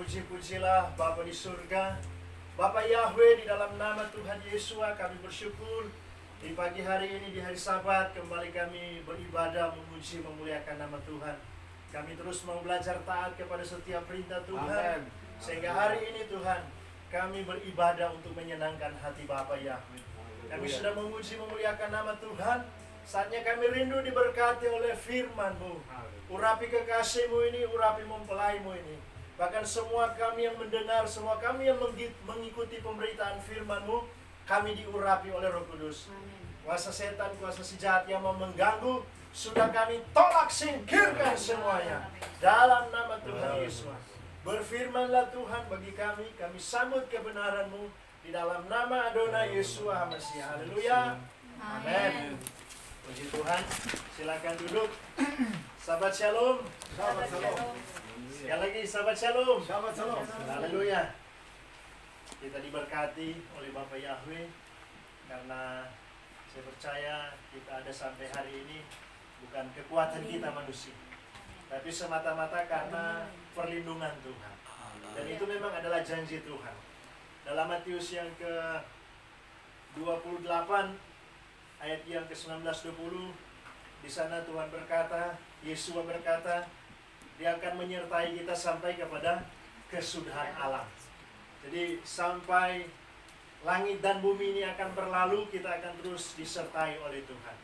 Puji-pujilah Bapa di surga, Bapa Yahweh, di dalam nama Tuhan Yesus kami bersyukur di pagi hari ini, di hari Sabat, kembali kami beribadah, memuji, memuliakan nama Tuhan. Kami terus mau belajar taat kepada setiap perintah Tuhan. Amen. Sehingga hari ini Tuhan, kami beribadah untuk menyenangkan hati Bapa Yahweh. Kami sudah memuji, memuliakan nama Tuhan. Saatnya kami rindu diberkati oleh firman-Mu. Urapi kekasih-Mu ini, urapi mempelai-Mu ini. Bahkan semua kami yang mendengar, semua kami yang mengikuti pemberitaan firman-Mu, kami diurapi oleh Roh Kudus. Kuasa setan, kuasa si jahat yang mau mengganggu, sudah kami tolak, singkirkan semuanya. Dalam nama Tuhan Yesus. Berfirmanlah Tuhan bagi kami sambut kebenaran-Mu di dalam nama Adonai Yeshua HaMashiach. Haleluya. Amin. Puji Tuhan. Silakan duduk. Sahabat Shalom. Sahabat Shalom. Sekali lagi sahabat Shalom. Sahabat Shalom. Haleluya. Kita diberkati oleh Bapa Yahweh karena saya percaya kita ada sampai hari ini bukan kekuatan kita manusia, tapi semata-mata karena perlindungan Tuhan. Dan itu memang adalah janji Tuhan. Dalam Matius yang ke-28 ayat yang ke-19-20, di sana Tuhan berkata, Yesus berkata, Dia akan menyertai kita sampai kepada kesudahan alam. Jadi sampai langit dan bumi ini akan berlalu, kita akan terus disertai oleh Tuhan.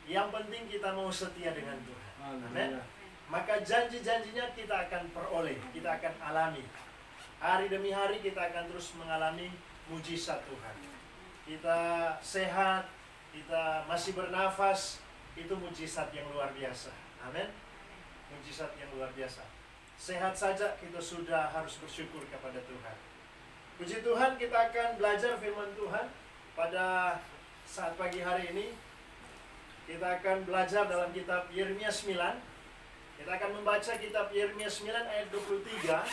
Yang penting kita mau setia dengan Tuhan. Amin. Maka janji-janjinya kita akan peroleh, kita akan alami. Hari demi hari kita akan terus mengalami mujizat Tuhan. Kita sehat, kita masih bernafas, itu mujizat yang luar biasa. Amin. Mujizat yang luar biasa. Sehat saja kita sudah harus bersyukur kepada Tuhan. Puji Tuhan, kita akan belajar firman Tuhan pada saat pagi hari ini. Kita akan belajar dalam kitab Yeremia 9. Kita akan membaca kitab Yeremia 9 ayat 23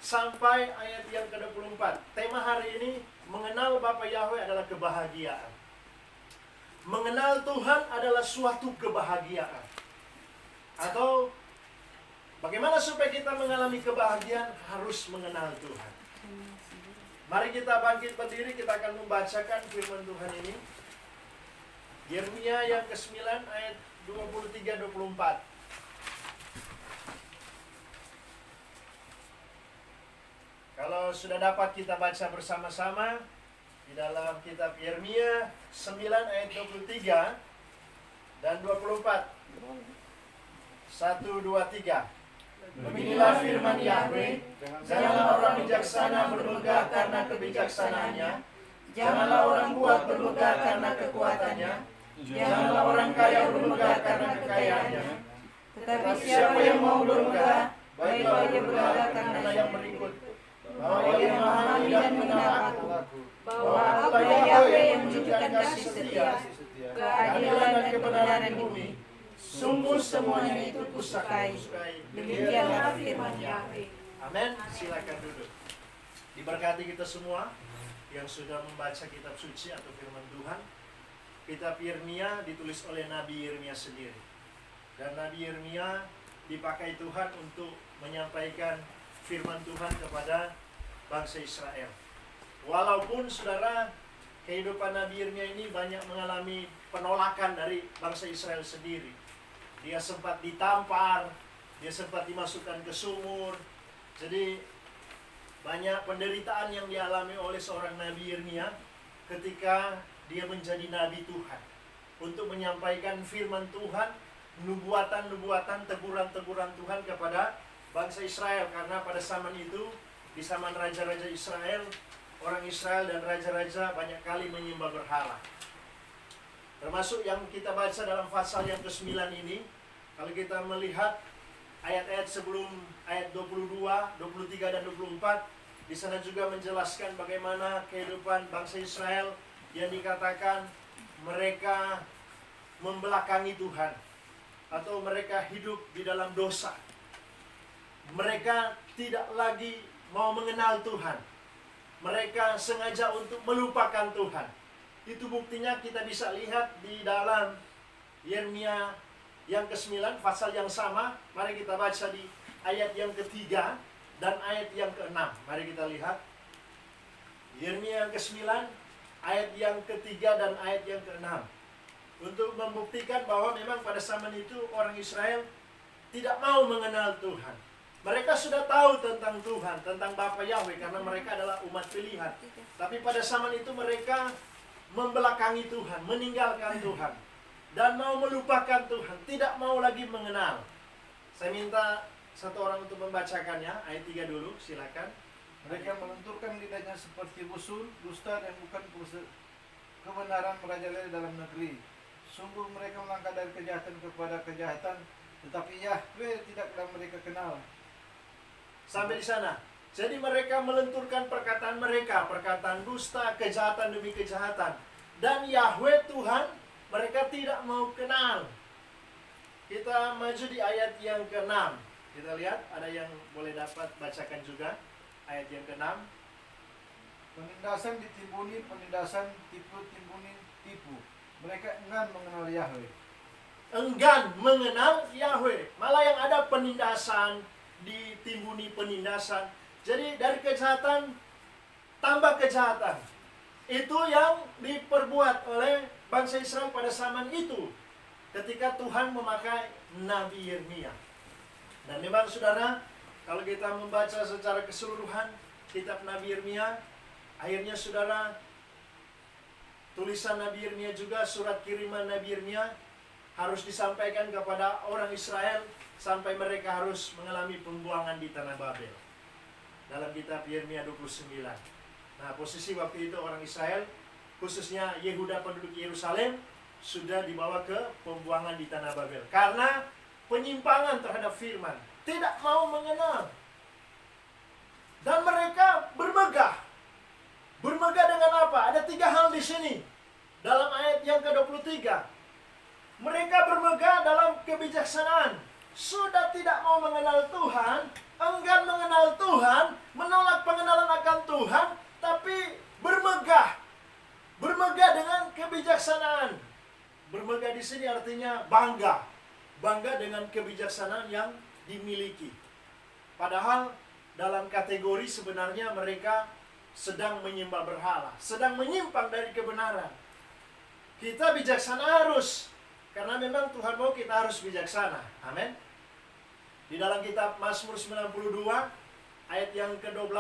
sampai ayat yang ke-24. Tema hari ini, mengenal Bapa Yahweh adalah kebahagiaan. Mengenal Tuhan adalah suatu kebahagiaan. Atau bagaimana supaya kita mengalami kebahagiaan? Harus mengenal Tuhan. Mari kita bangkit berdiri, kita akan membacakan firman Tuhan ini. Yeremia yang ke-9 ayat 23-24. Kalau sudah dapat kita baca bersama-sama di dalam kitab Yeremia 9 ayat 23 dan 24. 1, 2, 3. Beginilah firman Yahweh, janganlah orang bijaksana bermegah karena kebijaksanaannya, janganlah orang kuat bermegah karena kekuatannya, janganlah orang kaya bermegah karena kekayaannya. Tetapi siapa yang mau bermegah, baiklah dia bermegah karena yang berikut, bahwa ia memahami dan mengenal aku, bahwa akulah Yahweh yang menunjukkan kasih setia, keadilan dan kebenaran di bumi. Sungguh semuanya itu kusukai. Demikianlah firman Yahweh. Amin. Silakan duduk. Diberkati kita semua yang sudah membaca kitab suci atau firman Tuhan. Kitab Yeremia ditulis oleh Nabi Yeremia sendiri. Dan Nabi Yeremia dipakai Tuhan untuk menyampaikan firman Tuhan kepada bangsa Israel. Walaupun saudara, kehidupan Nabi Yeremia ini banyak mengalami penolakan dari bangsa Israel sendiri. Dia sempat ditampar, dia sempat dimasukkan ke sumur. Jadi banyak penderitaan yang dialami oleh seorang Nabi Yeremia ketika dia menjadi Nabi Tuhan. Untuk menyampaikan firman Tuhan, nubuatan-nubuatan, teguran-teguran Tuhan kepada bangsa Israel. Karena pada zaman itu, di zaman raja-raja Israel, orang Israel dan raja-raja banyak kali menyembah berhala. Termasuk yang kita baca dalam pasal yang ke-9 ini, kalau kita melihat ayat-ayat sebelum ayat 22, 23 dan 24, di sana juga menjelaskan bagaimana kehidupan bangsa Israel yang dikatakan mereka membelakangi Tuhan atau mereka hidup di dalam dosa. Mereka tidak lagi mau mengenal Tuhan. Mereka sengaja untuk melupakan Tuhan. Itu buktinya kita bisa lihat di dalam Yeremia yang ke-9, pasal yang sama. Mari kita baca di ayat yang ketiga. dan ayat yang ke-6. Mari kita lihat. Yeremia yang ke-9, ayat yang ke-3 dan ayat yang ke-6. Untuk membuktikan bahwa memang pada zaman itu orang Israel tidak mau mengenal Tuhan. Mereka sudah tahu tentang Tuhan, tentang Bapa Yahweh, karena mereka adalah umat pilihan. Tapi pada zaman itu mereka membelakangi Tuhan, meninggalkan Tuhan, dan mau melupakan Tuhan, tidak mau lagi mengenal. Saya minta satu orang untuk membacakannya, ayat 3 dulu, silakan. Mereka melenturkan lidahnya seperti usul, dusta dan bukan kebenaran merajalela dalam negeri. Sungguh mereka melangkah dari kejahatan kepada kejahatan, tetapi Yahweh tidaklah mereka kenal. Sampai di sana. Jadi mereka melenturkan perkataan mereka, perkataan dusta, kejahatan demi kejahatan. Dan Yahweh Tuhan, mereka tidak mau kenal. Kita maju di ayat yang ke-6. Kita lihat, ada yang boleh dapat bacakan juga. Ayat yang ke-6. Penindasan ditimbuni, penindasan timbuni tipu. Mereka enggan mengenal Yahweh. Enggan mengenal Yahweh. Malah yang ada penindasan, ditimbuni penindasan. Jadi dari kejahatan tambah kejahatan. Itu yang diperbuat oleh bangsa Israel pada zaman itu, ketika Tuhan memakai Nabi Yeremia. Dan memang saudara, kalau kita membaca secara keseluruhan kitab Nabi Yeremia, akhirnya saudara, tulisan Nabi Yeremia juga, surat kiriman Nabi Yeremia harus disampaikan kepada orang Israel sampai mereka harus mengalami pembuangan di tanah Babel. Dalam kitab Yeremia 29. Nah, posisi waktu itu orang Israel, khususnya Yehuda penduduk Yerusalem, sudah dibawa ke pembuangan di tanah Babel. Karena penyimpangan terhadap firman. Tidak mau mengenal. Dan mereka bermegah. Bermegah dengan apa? Ada 3 hal di sini. Dalam ayat yang ke-23. Mereka bermegah dalam kebijaksanaan. Sudah tidak mau mengenal Tuhan, enggan mengenal Tuhan, menolak pengenalan akan Tuhan, tapi bermegah. Bermegah dengan kebijaksanaan. Bermegah di sini artinya bangga. Bangga dengan kebijaksanaan yang dimiliki. Padahal dalam kategori sebenarnya mereka sedang menyembah berhala, sedang menyimpang dari kebenaran. Kita bijaksana harus, karena memang Tuhan mau kita harus bijaksana. Amin. Di dalam kitab Mazmur 92 ayat yang ke-12,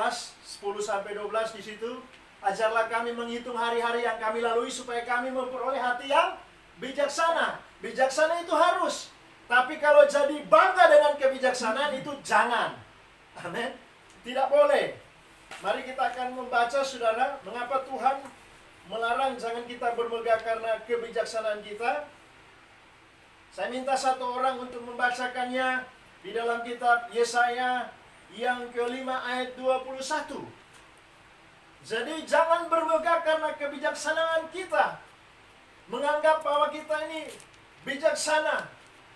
10-12 di situ, ajarlah kami menghitung hari-hari yang kami lalui supaya kami memperoleh hati yang bijaksana. Bijaksana itu harus. Tapi kalau jadi bangga dengan kebijaksanaan itu jangan. Amin. Tidak boleh. Mari kita akan membaca, saudara, mengapa Tuhan melarang jangan kita bermegah karena kebijaksanaan kita. Saya minta satu orang untuk membacakannya di dalam kitab Yesaya yang ke-5 ayat 21. Jadi jangan bermegah karena kebijaksanaan kita. Menganggap bahwa kita ini bijaksana.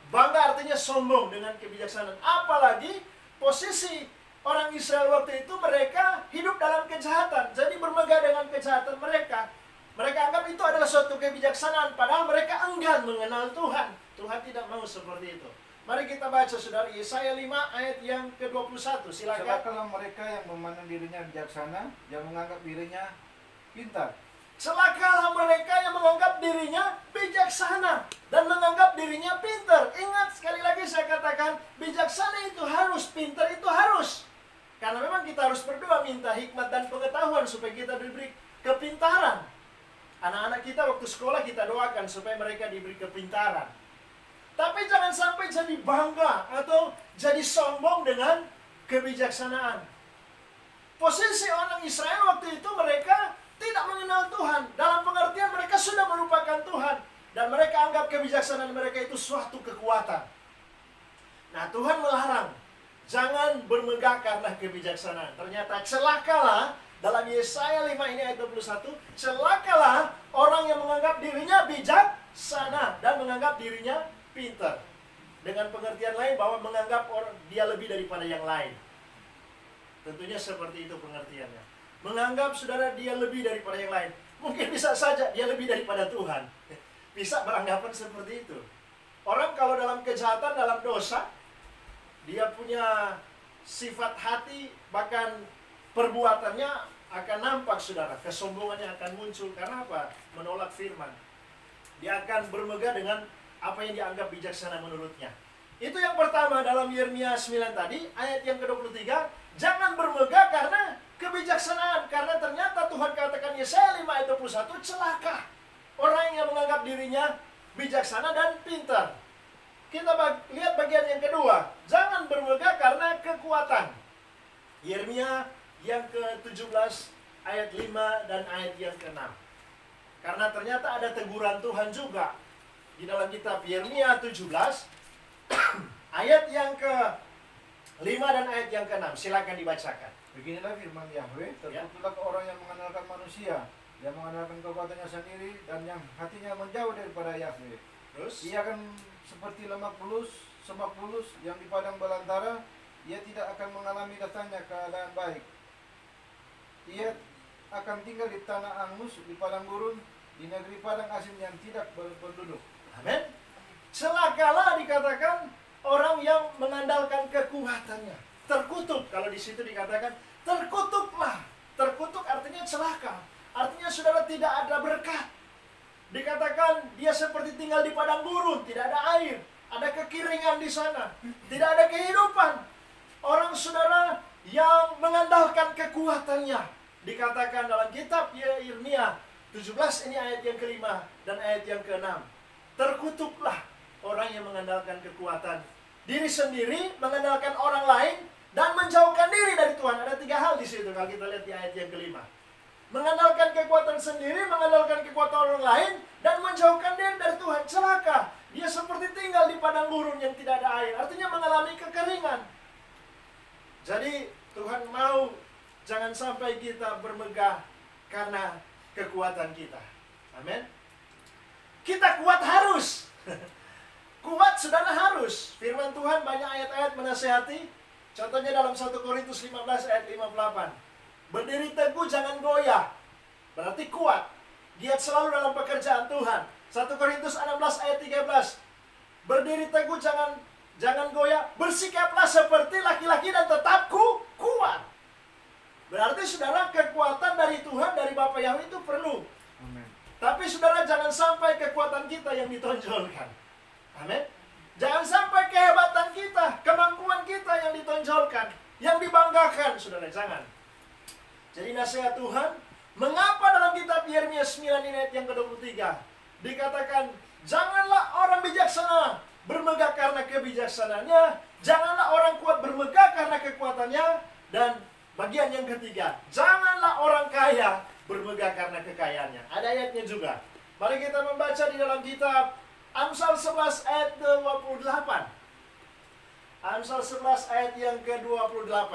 Bangga artinya sombong dengan kebijaksanaan. Apalagi posisi orang Israel waktu itu, mereka hidup dalam kejahatan. Jadi bermegah dengan kejahatan mereka. Mereka anggap itu adalah suatu kebijaksanaan. Padahal mereka enggan mengenal Tuhan. Tuhan tidak mau seperti itu. Mari kita baca, saudara, Yesaya 5 ayat yang ke-21. Silakan. Celakalah mereka yang memandang dirinya bijaksana, yang menganggap dirinya pintar. Celakalah mereka yang menganggap dirinya bijaksana dan menganggap dirinya pintar. Ingat, sekali lagi saya katakan, bijaksana itu harus, pintar itu harus. Karena memang kita harus berdoa minta hikmat dan pengetahuan supaya kita diberi kepintaran. Anak-anak kita waktu sekolah kita doakan supaya mereka diberi kepintaran. Tapi jangan sampai jadi bangga atau jadi sombong dengan kebijaksanaan. Posisi orang Israel waktu itu, mereka tidak mengenal Tuhan. Dalam pengertian mereka sudah melupakan Tuhan. Dan mereka anggap kebijaksanaan mereka itu suatu kekuatan. Nah, Tuhan melarang. Jangan bermegah karena kebijaksanaan. Ternyata celakalah, dalam Yesaya 5 ini ayat 21, celakalah orang yang menganggap dirinya bijaksana dan menganggap dirinya pintar. Dengan pengertian lain bahwa menganggap orang dia lebih daripada yang lain. Tentunya seperti itu pengertiannya. Menganggap, saudara, dia lebih daripada yang lain. Mungkin bisa saja dia lebih daripada Tuhan. Bisa beranggapan seperti itu. Orang kalau dalam kejahatan, dalam dosa, dia punya sifat hati, bahkan perbuatannya akan nampak, saudara. Kesombongannya akan muncul. Karena apa? Menolak firman. Dia akan bermegah dengan apa yang dianggap bijaksana menurutnya. Itu yang pertama dalam Yeremia 9 tadi, ayat yang ke-23. Jangan bermegah karena kebijaksanaan. Karena ternyata Tuhan katakan Yesaya 5 ayat 21, celaka orang yang menganggap dirinya bijaksana dan pintar. Kita lihat bagian yang kedua. Jangan bermegah karena kekuatan. Yeremia yang ke-17 ayat 5 dan ayat yang ke-6. Karena ternyata ada teguran Tuhan juga di dalam kitab Yeremia 17 ayat yang ke-5 dan ayat yang ke-6. Silakan dibacakan. Beginilah firman Yahweh, terkutuklah orang yang mengandalkan manusia, yang mengandalkan kekuatannya sendiri, dan yang hatinya menjauh daripada Yahweh. Terus? Ia akan seperti semak bulus yang di padang belantara. Ia tidak akan mengalami datangnya keadaan baik. Ia akan tinggal di tanah angus, di padang gurun, di negeri padang asin yang tidak berpenduduk. Amin. Celakalah dikatakan orang yang mengandalkan kekuatannya. Terkutuk, kalau di situ dikatakan terkutuklah. Terkutuk artinya celaka. Artinya saudara tidak ada berkat. Dikatakan dia seperti tinggal di padang gurun, tidak ada air, ada kekeringan di sana, tidak ada kehidupan. Orang saudara yang mengandalkan kekuatannya. Dikatakan dalam kitab Yeremia 17 ini ayat yang ke-5 dan ayat yang ke-6. Terkutuklah orang yang mengandalkan kekuatan diri sendiri, mengandalkan orang lain, dan menjauhkan diri dari Tuhan. Ada 3 hal di situ kalau kita lihat di ayat yang ke-5. Mengandalkan kekuatan sendiri, mengandalkan kekuatan orang lain, dan menjauhkan diri dari Tuhan. Celaka. Dia seperti tinggal di padang gurun yang tidak ada air. Artinya mengalami kekeringan. Jadi Tuhan mau jangan sampai kita bermegah karena kekuatan kita. Amin. Kita kuat harus. Kuat saudara harus. Firman Tuhan banyak ayat-ayat menasihati. Contohnya dalam 1 Korintus 15 ayat 58. Berdiri teguh, jangan goyah. Berarti kuat. Giat selalu dalam pekerjaan Tuhan. 1 Korintus 16 ayat 13. Berdiri teguh, jangan goyah. Bersikaplah seperti laki-laki dan tetap kuat. Berarti saudara, kekuatan dari Tuhan, dari Bapa Yahweh itu perlu. Amin. Tapi saudara, jangan sampai kekuatan kita yang ditonjolkan. Amin. Jangan sampai kehebatan kita, kemampuan kita yang ditonjolkan, yang dibanggakan, saudara, jangan. Jadi nasihat Tuhan, mengapa dalam kitab Yeremia 9 ayat yang ke-23 dikatakan, janganlah orang bijaksana bermegah karena kebijaksanaannya, janganlah orang kuat bermegah karena kekuatannya, dan bagian yang ketiga, janganlah orang kaya bermegah karena kekayaannya. Ada ayatnya juga. Mari kita membaca di dalam kitab Amsal 11 ayat ke-28. Amsal 11 ayat yang ke-28.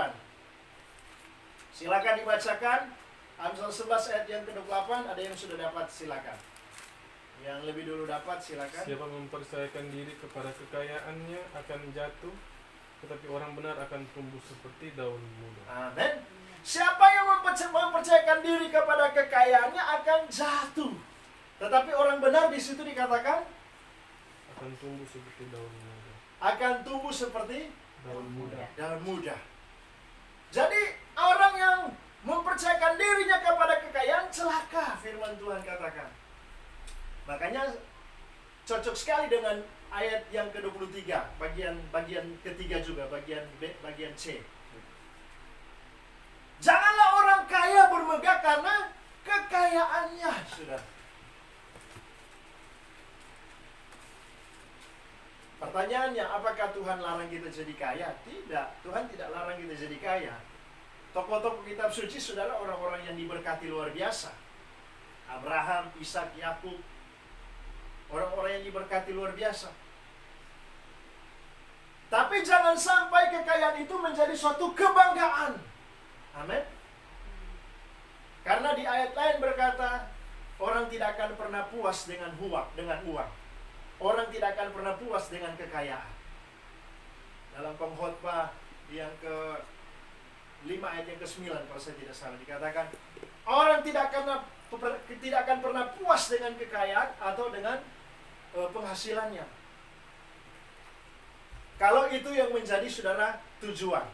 Silakan dibacakan. Amsal 11 ayat yang ke-28. Ada yang sudah dapat, silakan. Yang lebih dulu dapat, silakan. Siapa mempercayakan diri kepada kekayaannya akan jatuh, tetapi orang benar akan tumbuh seperti daun muda. Amin. Siapa yang mempercayakan diri kepada kekayaannya akan jatuh. Tetapi orang benar di situ dikatakan Akan tumbuh seperti daun muda. akan tumbuh seperti Daun muda. daun muda. Jadi orang yang mempercayakan dirinya kepada kekayaan celaka, firman Tuhan katakan. Makanya cocok sekali dengan ayat yang ke-23, bagian ketiga juga, bagian C. Janganlah orang kaya bermegah karena kekayaannya, sudah. Pertanyaannya, apakah Tuhan larang kita jadi kaya? Tidak, Tuhan tidak larang kita jadi kaya. Tokoh-tokoh kitab suci, saudara, orang-orang yang diberkati luar biasa. Abraham, Ishak, Yakub, orang-orang yang diberkati luar biasa. Tapi jangan sampai kekayaan itu menjadi suatu kebanggaan. Amin. Karena di ayat lain berkata, orang tidak akan pernah puas dengan uang. Orang tidak akan pernah puas dengan kekayaan. Dalam pengkhotbah yang ke-5 ayat yang ke-9 kalau saya tidak salah dikatakan, orang tidak akan pernah puas dengan kekayaan atau dengan penghasilannya. Kalau itu yang menjadi saudara tujuan.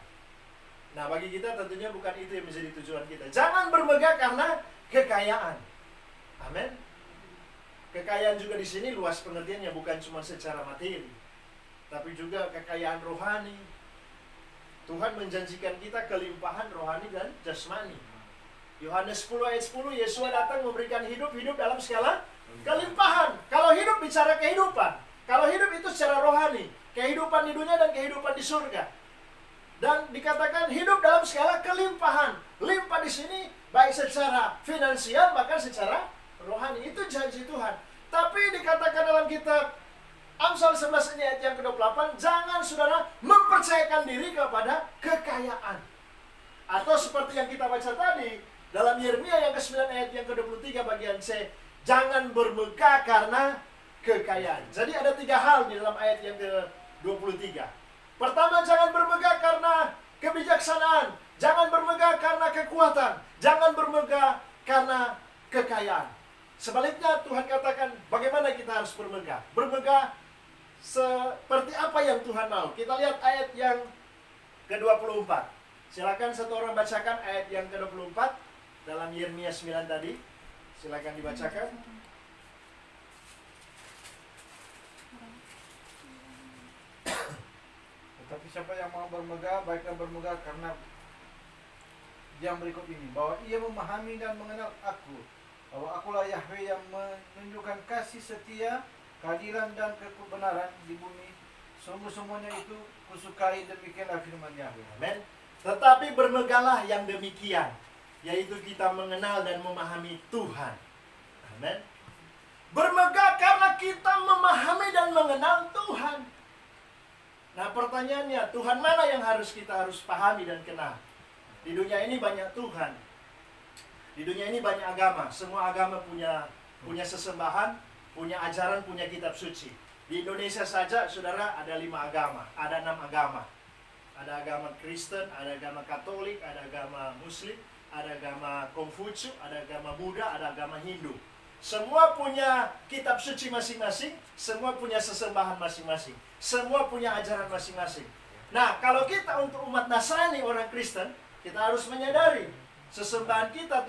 Nah, bagi kita tentunya bukan itu yang menjadi tujuan kita. Jangan bermegah karena kekayaan. Amin. Kekayaan juga di sini luas pengertiannya, bukan cuma secara materi, tapi juga kekayaan rohani. Tuhan menjanjikan kita kelimpahan rohani dan jasmani. Yohanes 10 ayat 10, Yesus datang memberikan hidup dalam segala kelimpahan. Kalau hidup bicara kehidupan. Kalau hidup itu secara rohani. Kehidupan di dunia dan kehidupan di surga. Dan dikatakan hidup dalam segala kelimpahan. Limpah di sini baik secara finansial bahkan secara rohani. Itu janji Tuhan. Tapi dikatakan dalam kitab Amsal 11 ayat yang ke-28, jangan saudara mempercayakan diri kepada kekayaan. Atau seperti yang kita baca tadi dalam Yeremia yang ke-9 ayat yang ke-23 bagian C, jangan bermegah karena kekayaan. Jadi ada 3 hal di dalam ayat yang ke-23. Pertama, jangan bermegah karena kebijaksanaan. Jangan bermegah karena kekuatan. Jangan bermegah karena kekayaan. Sebaliknya Tuhan katakan bagaimana kita harus bermegah. Bermegah seperti apa yang Tuhan mau. Kita lihat ayat yang ke-24. Silakan satu orang bacakan ayat yang ke-24 dalam Yeremia 9 tadi. Silakan dibacakan. Tetapi siapa yang mau bermegah, baiklah bermegah karena yang berikut ini, bahwa ia memahami dan mengenal aku, bahwa akulah Yahweh yang menunjukkan kasih setia, keadilan dan kebenaran di bumi. Sungguh semuanya itu kusukai, demikianlah firman Yahweh. Amin. Tetapi bermegahlah yang demikian, yaitu kita mengenal dan memahami Tuhan. Amin. Bermegah karena kita memahami dan mengenal Tuhan. Nah, pertanyaannya, Tuhan mana yang kita harus pahami dan kenal? Di dunia ini banyak Tuhan. Di dunia ini banyak agama. Semua agama punya sesembahan, punya ajaran, punya kitab suci. Di Indonesia saja, saudara, ada 5 agama, ada 6 agama. Ada agama Kristen, ada agama Katolik, ada agama Muslim, ada agama Konghucu, ada agama Buddha, ada agama Hindu. Semua punya kitab suci masing-masing, semua punya sesembahan masing-masing, semua punya ajaran masing-masing. Nah, kalau kita untuk umat Nasrani, orang Kristen, kita harus menyadari sesembahan kita,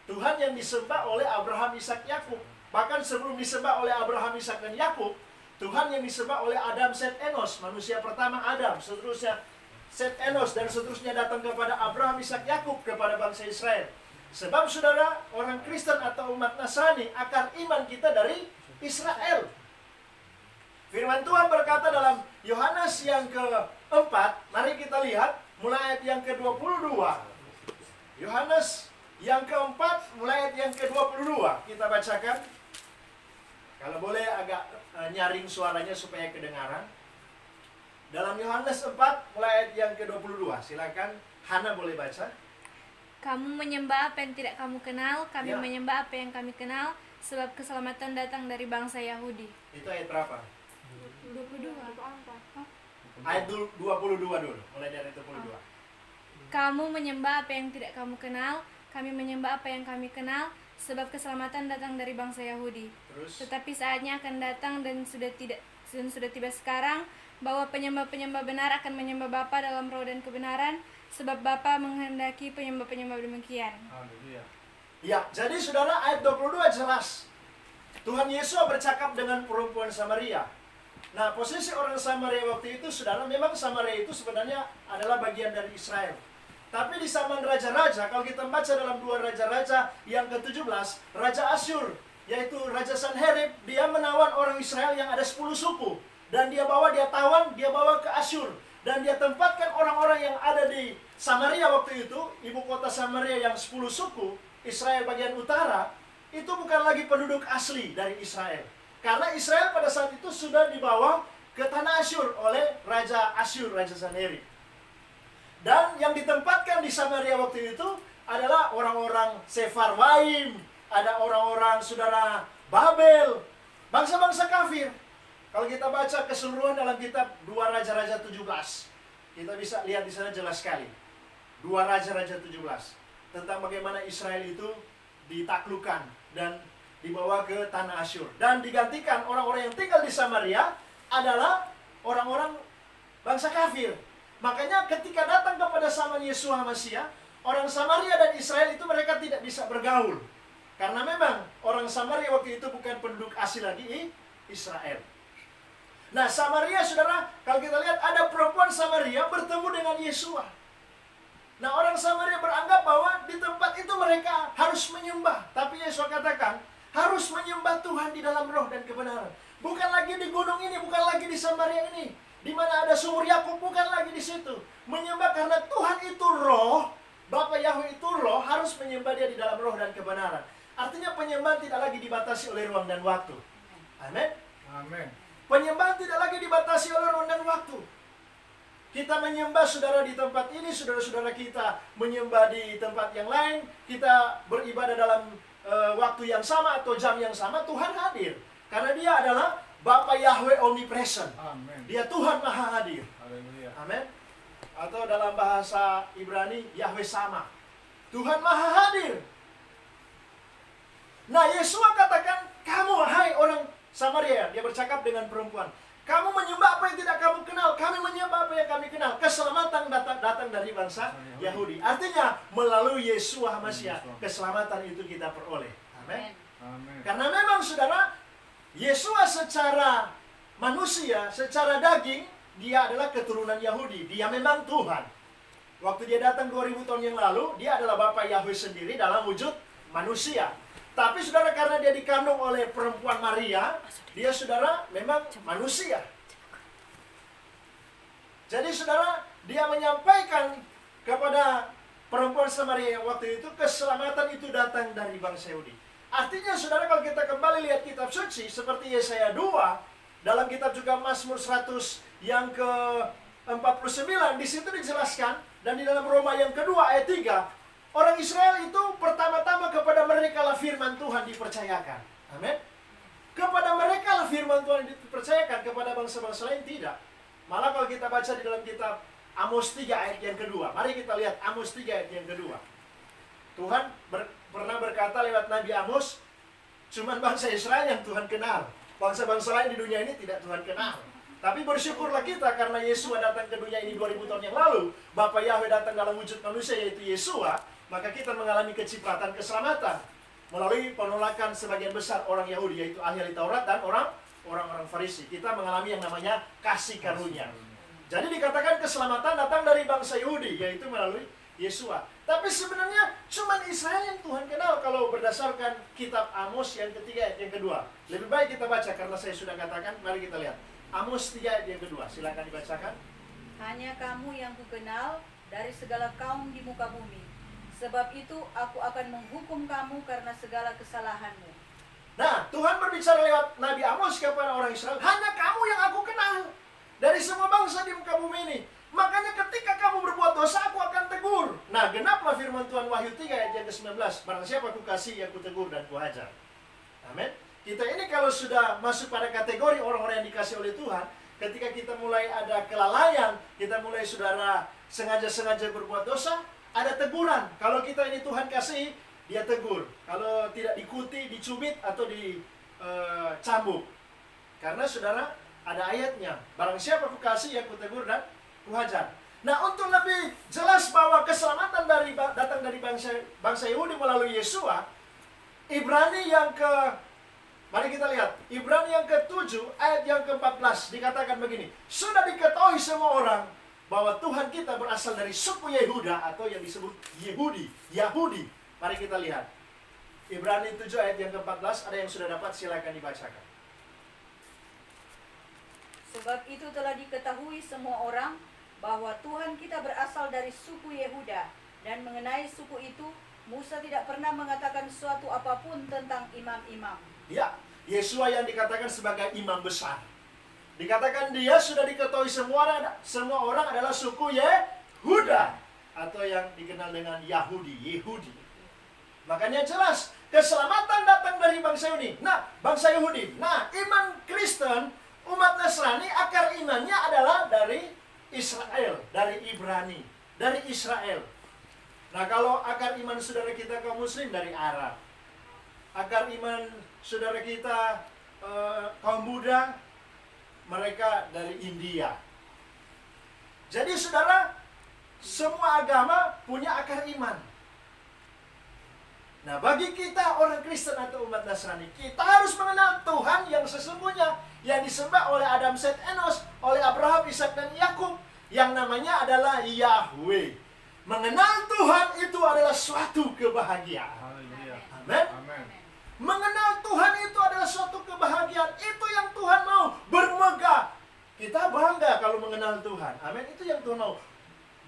Tuhan yang disembah oleh Abraham, Ishak, Yakub. Bahkan sebelum disembah oleh Abraham, Ishak, dan Yakub, Tuhan yang disembah oleh Adam, Set, Enos, manusia pertama Adam, seterusnya Set, Enos, dan seterusnya datang kepada Abraham, Ishak, Yakub, kepada bangsa Israel. Sebab saudara, orang Kristen atau umat Nasrani, akar iman kita dari Israel. Firman Tuhan berkata dalam Yohanes yang ke-4, mari kita lihat, mulai ayat yang ke-22. Yohanes yang ke-4, mulai ayat yang ke-22. Kita bacakan. Kalau boleh agak nyaring suaranya supaya kedengaran. Dalam Yohanes 4, mulai ayat yang ke-22. Silakan, Hana boleh baca. Kamu menyembah apa yang tidak kamu kenal, kami Ya. menyembah apa yang kami kenal, sebab keselamatan datang dari bangsa Yahudi. Itu ayat berapa? 22. Ayat 22 dulu. Mulai dari 22. Kamu menyembah apa yang tidak kamu kenal, kami menyembah apa yang kami kenal, sebab keselamatan datang dari bangsa Yahudi. Terus, Tetapi saatnya akan datang dan sudah tiba sekarang, bahwa penyembah-penyembah benar akan menyembah Bapa dalam roh dan kebenaran, sebab Bapa menghendaki penyembah-penyembah demikian. Haleluya. ya, jadi saudara, ayat 22 jelas. Tuhan Yesus bercakap dengan perempuan Samaria. Nah, posisi orang Samaria waktu itu, saudara, memang Samaria itu sebenarnya adalah bagian dari Israel. Tapi di zaman raja-raja, kalau kita baca dalam 2 Raja-Raja yang ke-17, Raja Asyur, yaitu Raja Sanherib, dia menawan orang Israel yang ada 10 suku. Dan dia tawan, dia bawa ke Asyur. Dan dia tempatkan orang-orang yang ada di Samaria waktu itu, ibu kota Samaria yang 10 suku, Israel bagian utara, itu bukan lagi penduduk asli dari Israel. Karena Israel pada saat itu sudah dibawa ke tanah Asyur oleh Raja Asyur, Raja Sanherib. Dan yang ditempatkan di Samaria waktu itu adalah orang-orang Sefarwaim, ada orang-orang saudara Babel, bangsa-bangsa kafir. Kalau kita baca keseluruhan dalam kitab 2 Raja-Raja 17, kita bisa lihat di sana jelas sekali. 2 Raja-Raja 17 tentang bagaimana Israel itu ditaklukkan dan dibawa ke tanah Asyur. Dan digantikan orang-orang yang tinggal di Samaria adalah orang-orang bangsa kafir. Makanya ketika datang kepada zaman Yeshua Mashiach, orang Samaria dan Israel itu mereka tidak bisa bergaul. Karena memang orang Samaria waktu itu bukan penduduk asli lagi Israel. Nah, Samaria, saudara, kalau kita lihat ada perempuan Samaria bertemu dengan Yeshua. Nah, orang Samaria beranggap bahwa di tempat itu mereka harus menyembah. Tapi Yesus katakan, harus menyembah Tuhan di dalam roh dan kebenaran. Bukan lagi di gunung ini, bukan lagi di Samaria ini, di mana ada sumur Yakub, bukan lagi di situ. Menyembah karena Tuhan itu roh, Bapa Yahweh itu roh, harus menyembah Dia di dalam roh dan kebenaran. Artinya penyembahan tidak lagi dibatasi oleh ruang dan waktu. Amin. Amin. Penyembahan tidak lagi dibatasi oleh ruang dan waktu. Kita menyembah saudara di tempat ini, saudara-saudara kita menyembah di tempat yang lain, kita beribadah dalam waktu yang sama atau jam yang sama, Tuhan hadir. Karena Dia adalah Bapa Yahweh omnipresent. Amin. Dia Tuhan Maha Hadir. Haleluya. Amin. Atau dalam bahasa Ibrani, Yahweh sama. Tuhan Maha Hadir. Nah, Yeshua katakan, kamu hai orang Samaria, Dia bercakap dengan perempuan, kamu menyembah apa yang tidak kamu kenal, kami menyembah apa yang kami kenal. Keselamatan datang dari bangsa Yahudi. Artinya, melalui Yeshua Mashiach, keselamatan itu kita peroleh. Amin. Amin. Karena memang saudara, Yeshua secara manusia, secara daging, Dia adalah keturunan Yahudi. Dia memang Tuhan. Waktu Dia datang 2000 tahun yang lalu, Dia adalah Bapa Yahweh sendiri dalam wujud manusia. Tapi saudara, karena Dia dikandung oleh perempuan Maria, Dia saudara memang manusia. Jadi saudara, Dia menyampaikan kepada perempuan Samaria yang waktu itu, keselamatan itu datang dari bangsa Yahudi. Artinya saudara, kalau kita kembali lihat kitab suci seperti Yesaya 2, dalam kitab juga Mazmur 100 yang ke-49, di situ dijelaskan, dan di dalam Roma yang kedua ayat 3, orang Israel itu pertama-tama kepada mereka lah firman Tuhan dipercayakan. Amin. Kepada mereka lah firman Tuhan dipercayakan, kepada bangsa-bangsa lain tidak. Malah kalau kita baca di dalam kitab Amos 3 ayat yang kedua, mari kita lihat Amos 3 ayat yang kedua. Tuhan pernah berkata lewat Nabi Amos, cuman bangsa Israel yang Tuhan kenal. Bangsa-bangsa lain di dunia ini tidak Tuhan kenal. Tapi bersyukurlah kita karena Yeshua datang ke dunia ini 2000 tahun yang lalu. Bapa Yahweh datang dalam wujud manusia yaitu Yeshua. Maka kita mengalami kecipratan keselamatan. Melalui penolakan sebagian besar orang Yahudi, yaitu ahli Taurat dan orang-orang Farisi. Kita mengalami yang namanya kasih karunia. Jadi dikatakan keselamatan datang dari bangsa Yahudi, yaitu melalui Yeshua. Tapi sebenarnya cuma Israel yang Tuhan kenal kalau berdasarkan kitab Amos yang ketiga ayat yang kedua. Lebih baik kita baca karena saya sudah katakan, mari kita lihat. Amos 3 ayat yang kedua, silakan dibacakan. Hanya kamu yang kukenal dari segala kaum di muka bumi. Sebab itu aku akan menghukum kamu karena segala kesalahanmu. Nah, Tuhan berbicara lewat Nabi Amos kepada orang Israel, hanya kamu yang aku kenal dari semua bangsa di muka bumi ini. Makanya ketika kamu berbuat dosa, aku akan tegur. Nah, genaplah firman Tuhan Wahyu 3 ayat yang ke-19. Barang siapa aku kasih, yang ku tegur dan ku ajar. Amin. Kita ini kalau sudah masuk pada kategori orang-orang yang dikasih oleh Tuhan, ketika kita mulai ada kelalaian, kita mulai saudara sengaja-sengaja berbuat dosa, ada teguran. Kalau kita ini Tuhan kasih, Dia tegur. Kalau tidak diikuti, dicubit atau dicambuk. Karena saudara, ada ayatnya. Barang siapa aku kasih, yang ku tegur dan ku ajar. Nah, untuk lebih jelas bahwa keselamatan datang dari bangsa Yahudi melalui Yeshua, Ibrani yang mari kita lihat, Ibrani yang ke-7 ayat yang ke-14 dikatakan begini, sudah diketahui semua orang bahwa Tuhan kita berasal dari suku Yehuda atau yang disebut Yahudi. Mari kita lihat. Ibrani 7 ayat yang ke-14, ada yang sudah dapat, silakan dibacakan. Sebab itu telah diketahui semua orang bahwa Tuhan kita berasal dari suku Yehuda. Dan mengenai suku itu, Musa tidak pernah mengatakan sesuatu apapun tentang imam-imam. Ya, Yeshua yang dikatakan sebagai imam besar. Dikatakan dia sudah diketahui semua orang adalah suku Yehuda. Atau yang dikenal dengan Yahudi. Makanya jelas, keselamatan datang dari bangsa Yahudi. Nah, bangsa Yahudi. Nah, iman Kristen, umat Nasrani, akar imannya adalah dari Israel, dari Ibrani, dari Israel. Nah, kalau akar iman saudara kita kaum muslim dari Arab. Akar iman saudara kita kaum Buddha, mereka dari India. Jadi saudara, semua agama punya akar iman. Nah, bagi kita orang Kristen atau umat Nasrani, kita harus mengenal Tuhan yang sesungguhnya, yang disembah oleh Adam, Set, Enos, oleh Abraham, Ishak, dan Yakub, yang namanya adalah Yahweh. Mengenal Tuhan itu adalah suatu kebahagiaan. Haleluya. Amin. Amin. Mengenal Tuhan itu adalah suatu kebahagiaan. Itu yang Tuhan mau, bermegah. Kita bangga kalau mengenal Tuhan. Amin. Itu yang Tuhan mau.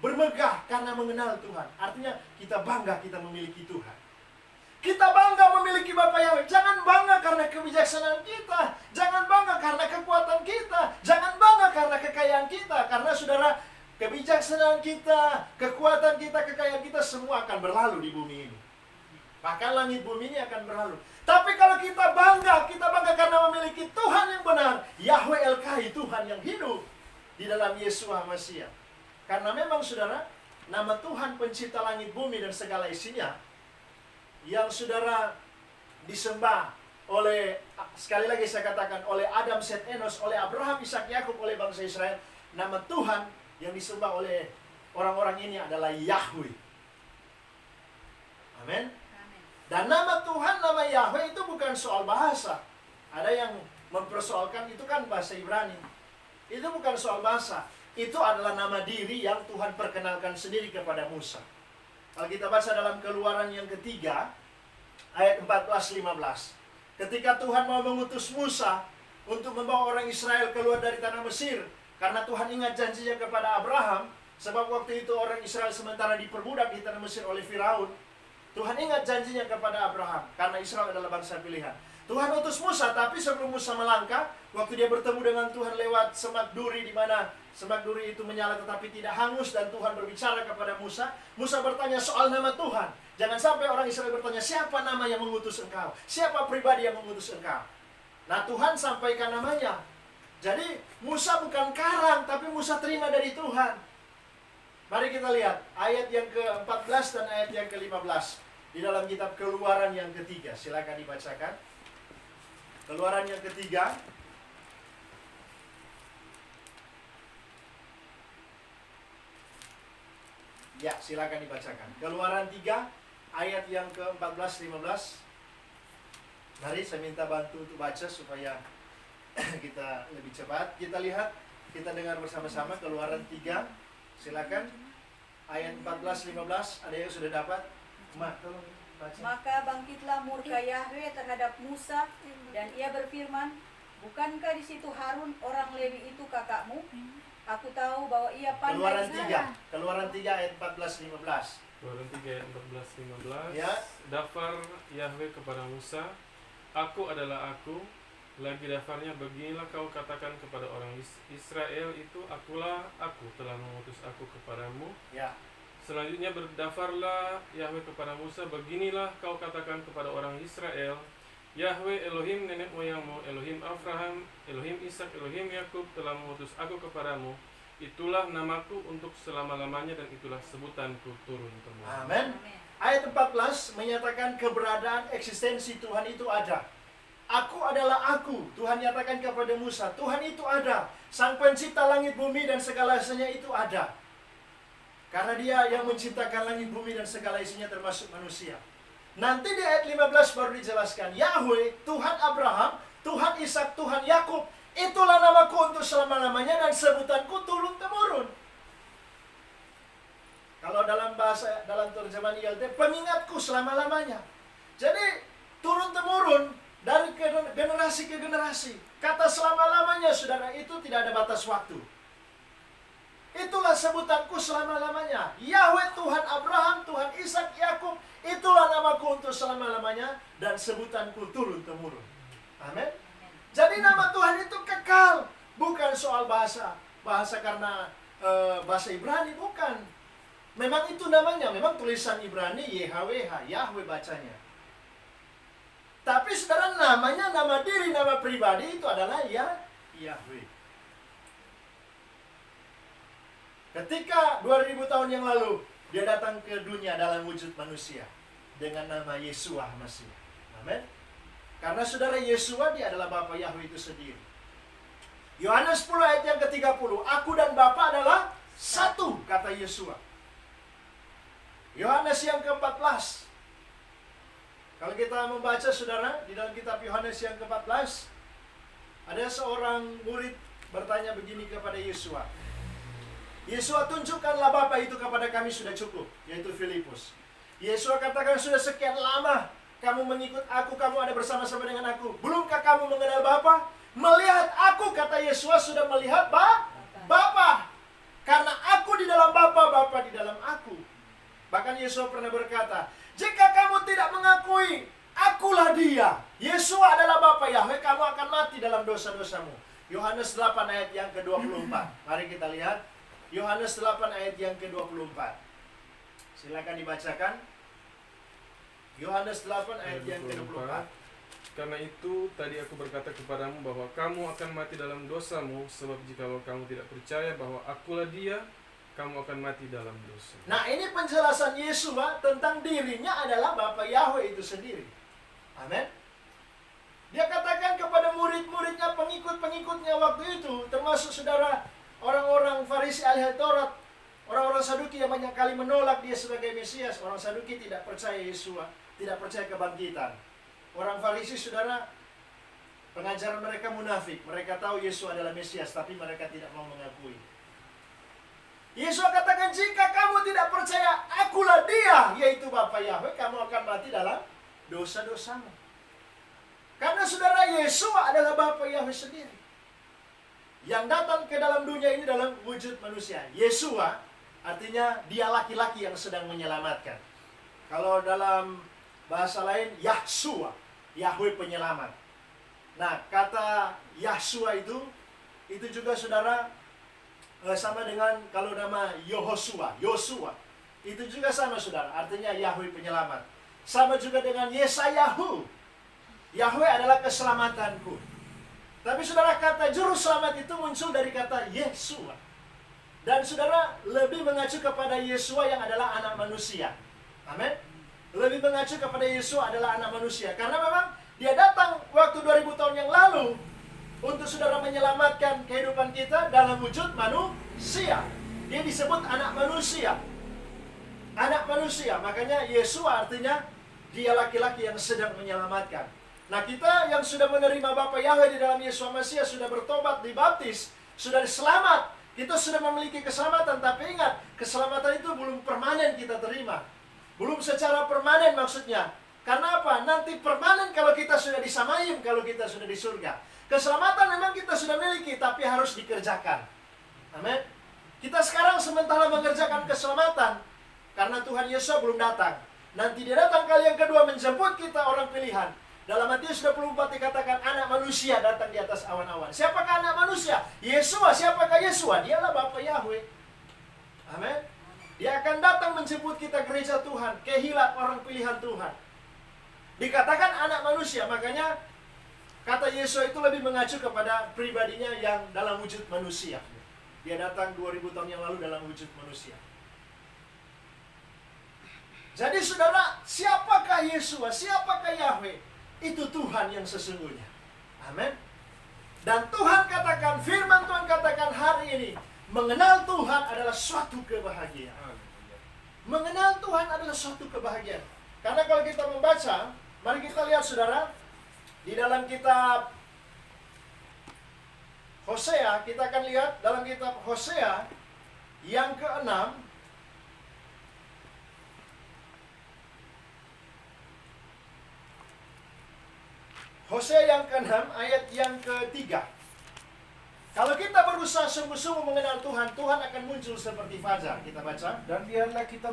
Bermegah karena mengenal Tuhan. Artinya kita bangga kita memiliki Tuhan. Kita bangga memiliki Bapa Yahweh. Jangan bangga karena kebijaksanaan kita. Jangan bangga karena kekuatan kita. Jangan bangga karena kekayaan kita. Karena saudara, kebijaksanaan kita, kekuatan kita, kekayaan kita semua akan berlalu di bumi ini. Bahkan langit bumi ini akan berlalu. Tapi kalau kita bangga karena memiliki Tuhan yang benar. Yahweh El-Kai, Tuhan yang hidup di dalam Yeshua Mashiach. Karena memang saudara, nama Tuhan pencipta langit bumi dan segala isinya, yang saudara disembah oleh, sekali lagi saya katakan, oleh Adam, Set, Enos, oleh Abraham, Ishak, Yakub, oleh bangsa Israel. Nama Tuhan yang disembah oleh orang-orang ini adalah Yahweh. Amin. Dan nama Tuhan, nama Yahweh itu bukan soal bahasa. Ada yang mempersoalkan itu kan bahasa Ibrani. Itu bukan soal bahasa. Itu adalah nama diri yang Tuhan perkenalkan sendiri kepada Musa. Kalau kita baca dalam Keluaran yang ketiga, ayat 14-15. Ketika Tuhan mau mengutus Musa untuk membawa orang Israel keluar dari tanah Mesir, karena Tuhan ingat janjinya kepada Abraham, sebab waktu itu orang Israel sementara diperbudak di tanah Mesir oleh Firaun. Tuhan ingat janjinya kepada Abraham, karena Israel adalah bangsa pilihan. Tuhan utus Musa, tapi sebelum Musa melangkah, waktu dia bertemu dengan Tuhan lewat semak duri, di mana semak duri itu menyala tetapi tidak hangus, dan Tuhan berbicara kepada Musa. Musa bertanya soal nama Tuhan. Jangan sampai orang Israel bertanya, siapa nama yang mengutus engkau? Siapa pribadi yang mengutus engkau? Nah, Tuhan sampaikan namanya. Jadi, Musa bukan karang, tapi Musa terima dari Tuhan. Mari kita lihat ayat yang ke-14 dan ayat yang ke-15 di dalam kitab Keluaran yang ketiga. Silakan dibacakan. Keluaran yang ketiga. Ya, silakan dibacakan. Keluaran 3 ayat yang ke-14-15. Mari saya minta bantu untuk baca supaya kita lebih cepat. Kita lihat, kita dengar bersama-sama Keluaran 3. Silakan. Ayat 14-15. Ada yang sudah dapat? Mak, tolong baca. Maka bangkitlah murka Yahweh terhadap Musa, dan ia berfirman, bukankah di situ Harun orang Lewi itu kakakmu? Aku tahu bahwa ia Keluaran pandai. 3. Keluaran 3 ayat 14-15. Keluaran 3 ayat 14-15. Ya. Daftar Yahweh kepada Musa, aku adalah aku. Lagi dafarnya, beginilah kau katakan kepada orang Israel itu, akulah aku, telah mengutus aku kepadamu. Ya. Selanjutnya berdafarlah Yahweh kepada Musa, beginilah kau katakan kepada orang Israel, Yahweh Elohim nenek moyangmu, Elohim Abraham, Elohim Ishak, Elohim Yakub telah mengutus aku kepadamu. Itulah namaku untuk selama-lamanya, dan itulah sebutanku turun-temurun. Amin. Ayat 14 menyatakan keberadaan eksistensi Tuhan itu ada. Aku adalah aku. Tuhan nyatakan kepada Musa, Tuhan itu ada. Sang pencipta langit bumi dan segala isinya itu ada. Karena dia yang menciptakan langit bumi dan segala isinya termasuk manusia. Nanti di ayat 15 baru dijelaskan, Yahweh, Tuhan Abraham, Tuhan Ishak, Tuhan Yakub, itulah namaku untuk selama-lamanya dan sebutanku turun-temurun. Kalau dalam terjemahan ILT, pengingatku selama-lamanya. Jadi turun-temurun dari generasi ke generasi. Kata selama-lamanya, saudara, itu tidak ada batas waktu. Itulah sebutanku selama-lamanya. Yahweh, Tuhan Abraham, Tuhan Ishak, Yakub, itulah namaku untuk selama-lamanya dan sebutanku turun-temurun. Amin. Jadi nama Tuhan itu kekal, bukan soal bahasa. Bahasa karena bahasa Ibrani, bukan. Memang itu namanya, memang tulisan Ibrani YHWH, Yahweh bacanya. Tapi saudara, namanya, nama diri, nama pribadi itu adalah Yahweh. Ketika 2000 tahun yang lalu dia datang ke dunia dalam wujud manusia dengan nama Yeshua Mashiach. Amin. Karena saudara, Yeshua dia adalah Bapa Yahweh itu sendiri. Yohanes 10 ayat yang ke-30, aku dan Bapa adalah Satu, kata Yesua. Yohanes yang ke-14. Kalau kita membaca, saudara, di dalam kitab Yohanes yang ke-14, ada seorang murid bertanya begini kepada Yesua. Yesua, tunjukkanlah Bapa itu kepada kami sudah cukup, yaitu Filipus. Yesua katakan, sudah sekian lama kamu mengikut aku, kamu ada bersama-sama dengan aku. Belumkah kamu mengenal Bapa? Melihat aku, kata Yesua, sudah melihat Bapa. Karena aku di dalam Bapa, Bapa di dalam aku. Bahkan Yesua pernah berkata, jika kamu tidak mengakui akulah Dia, Yesua adalah Bapa Yahweh, kamu akan mati dalam dosa-dosamu. Yohanes 8 ayat yang ke-24. Mari kita lihat. Yohanes 8 ayat yang ke-24. Silakan dibacakan. Yohanes 8 ayat yang ke-24. Karena itu tadi aku berkata kepadamu bahwa kamu akan mati dalam dosamu, sebab jikalau kamu tidak percaya bahwa akulah Dia, kamu akan mati dalam dosa. Nah, ini penjelasan Yesua tentang dirinya adalah Bapa Yahweh itu sendiri. Amin. Dia katakan kepada murid-muridnya, pengikut-pengikutnya waktu itu, termasuk saudara orang-orang Farisi ahli Taurat, orang-orang Saduki yang banyak kali menolak Dia sebagai Mesias. Orang Saduki tidak percaya Yesua, tidak percaya kebangkitan. Orang Farisi, saudara, pengajaran mereka munafik. Mereka tahu Yesus adalah Mesias, tapi mereka tidak mau mengakui. Yesus katakan, jika kamu tidak percaya akulah Dia, yaitu Bapa Yahweh, kamu akan mati dalam dosa-dosamu. Karena saudara, Yesus adalah Bapa Yahweh sendiri, yang datang ke dalam dunia ini dalam wujud manusia. Yesua artinya Dia laki-laki yang sedang menyelamatkan. Kalau dalam bahasa lain, Yahshua, Yahweh penyelamat. Nah, kata Yahshua itu juga saudara sama dengan kalau nama Yosua, itu juga sama saudara, artinya Yahweh penyelamat. Sama juga dengan Yesayahu, Yahweh adalah keselamatanku. Tapi saudara, kata juru selamat itu muncul dari kata Yesua. Dan saudara, lebih mengacu kepada Yesua yang adalah anak manusia. Amin. Lebih mengacu kepada Yesua adalah anak manusia. Karena memang Dia datang waktu 2000 tahun yang lalu untuk saudara menyelamatkan kehidupan kita dalam wujud manusia. Dia disebut anak manusia. Anak manusia. Makanya Yesua artinya Dia laki-laki yang sedang menyelamatkan. Nah, kita yang sudah menerima Bapa Yahweh di dalam Yesus Mesias, sudah bertobat, dibaptis, sudah selamat, kita sudah memiliki keselamatan. Tapi ingat, keselamatan itu belum permanen kita terima. Belum secara permanen maksudnya. Karena apa? Nanti permanen kalau kita sudah disamayim, kalau kita sudah di surga. Keselamatan memang kita sudah miliki, tapi harus dikerjakan. Amin. Kita sekarang sementara mengerjakan keselamatan, karena Tuhan Yesus belum datang. Nanti Dia datang kali yang kedua menjemput kita orang pilihan. Dalam Matius 24 dikatakan anak manusia datang di atas awan-awan. Siapakah anak manusia? Yesua. Siapakah Yesua? Dialah Bapa Yahweh. Amin. Dia akan datang menjemput kita gereja Tuhan, kehilat orang pilihan Tuhan. Dikatakan anak manusia, makanya kata Yesus itu lebih mengacu kepada pribadinya yang dalam wujud manusia. Dia datang 2000 tahun yang lalu dalam wujud manusia. Jadi saudara, siapakah Yesua? Siapakah Yahweh? Itu Tuhan yang sesungguhnya. Amin. Dan Tuhan katakan, firman Tuhan katakan hari ini, mengenal Tuhan adalah suatu kebahagiaan. Mengenal Tuhan adalah suatu kebahagiaan. Karena kalau kita membaca, mari kita lihat saudara, di dalam kitab Hosea, kita akan lihat dalam kitab Hosea yang ke-6, Hosea yang ke-6 ayat yang ke-3. Kalau kita berusaha sungguh-sungguh mengenal Tuhan, Tuhan akan muncul seperti fajar. Kita baca. Dan biarlah kita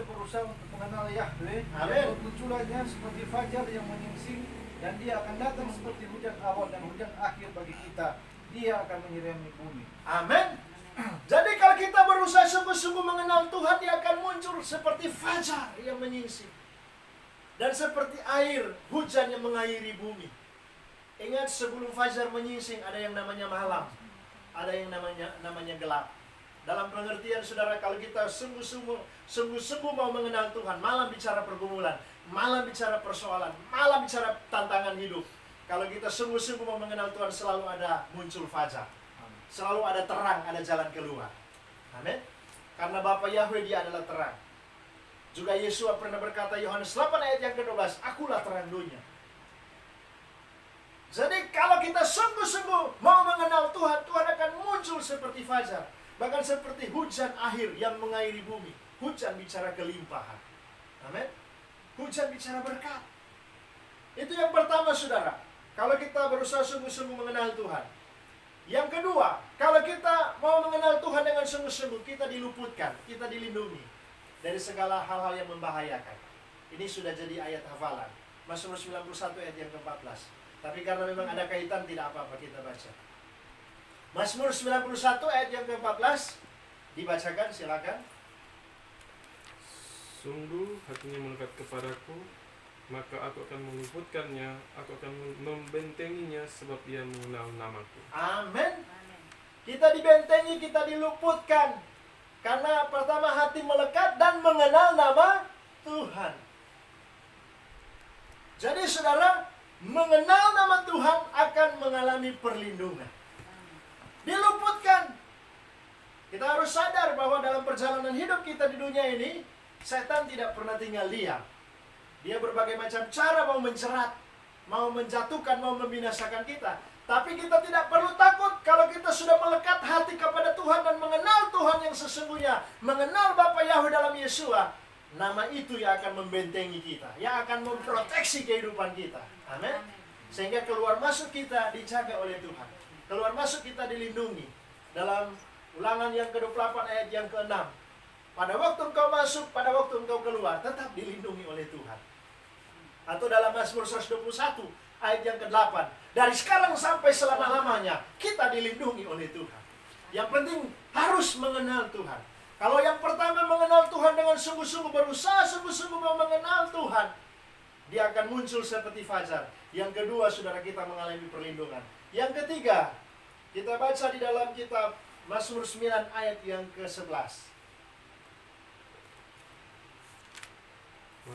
berusaha untuk mengenal Yahweh. Amin. Yang bermunculannya seperti fajar yang menyingsing, dan Dia akan datang seperti hujan awal dan hujan akhir bagi kita. Dia akan menyirami bumi. Amin. Jadi kalau kita berusaha sungguh-sungguh mengenal Tuhan, Dia akan muncul seperti fajar yang menyingsing. Dan seperti air hujan yang mengairi bumi. Ingat, sebelum fajar menyingsing ada yang namanya malam. Ada yang namanya gelap. Dalam pengertian saudara, kalau kita sungguh-sungguh mau mengenal Tuhan, malam bicara pergumulan, malam bicara persoalan, malam bicara tantangan hidup. Kalau kita sungguh-sungguh mau mengenal Tuhan, selalu ada muncul fajar. Selalu ada terang, ada jalan keluar. Amin. Karena Bapa Yahweh dia adalah terang. Juga Yesus pernah berkata Yohanes 8 ayat yang ke-12, akulah terang dunia. Jadi kalau kita sungguh-sungguh mau mengenal Tuhan, Tuhan akan muncul seperti fajar. Bahkan seperti hujan akhir yang mengairi bumi. Hujan bicara kelimpahan. Amin. Hujan bicara berkat. Itu yang pertama, saudara. Kalau kita berusaha sungguh-sungguh mengenal Tuhan. Yang kedua, kalau kita mau mengenal Tuhan dengan sungguh-sungguh, kita diluputkan, kita dilindungi dari segala hal-hal yang membahayakan. Ini sudah jadi ayat hafalan. Mazmur 91 ayat yang ke-14. Tapi karena memang ada kaitan, tidak apa-apa kita baca. Mazmur 91 ayat yang ke-14 dibacakan, silakan. Sungguh hatinya melekat kepadaku, maka aku akan meluputkannya, aku akan membentenginya sebab ia mengenal namaku. Amin. Kita dibentengi, kita diluputkan. Karena pertama hati melekat dan mengenal nama Tuhan. Jadi saudara, mengenal nama Tuhan akan mengalami perlindungan. Diluputkan. Kita harus sadar bahwa dalam perjalanan hidup kita di dunia ini, setan tidak pernah tinggal diam. Dia berbagai macam cara mau menjerat, mau menjatuhkan, mau membinasakan kita. Tapi kita tidak perlu takut kalau kita sudah melekat hati kepada Tuhan dan mengenal Tuhan yang sesungguhnya, mengenal Bapa Yahweh dalam Yesua. Nama itu yang akan membentengi kita, yang akan memproteksi kehidupan kita. Amin. Sehingga keluar masuk kita dijaga oleh Tuhan. Keluar masuk kita dilindungi. Dalam Ulangan yang ke-28 ayat yang ke-6. Pada waktu engkau masuk, pada waktu engkau keluar, tetap dilindungi oleh Tuhan. Atau dalam Mazmur 121 ayat yang ke-8. Dari sekarang sampai selama-lamanya, kita dilindungi oleh Tuhan. Yang penting harus mengenal Tuhan. Kalau yang pertama mengenal Tuhan dengan sungguh-sungguh, berusaha sungguh-sungguh mau mengenal Tuhan, dia akan muncul seperti fajar. Yang kedua, saudara, kita mengalami perlindungan. Yang ketiga, kita baca di dalam kitab Mazmur 9 ayat yang ke-11.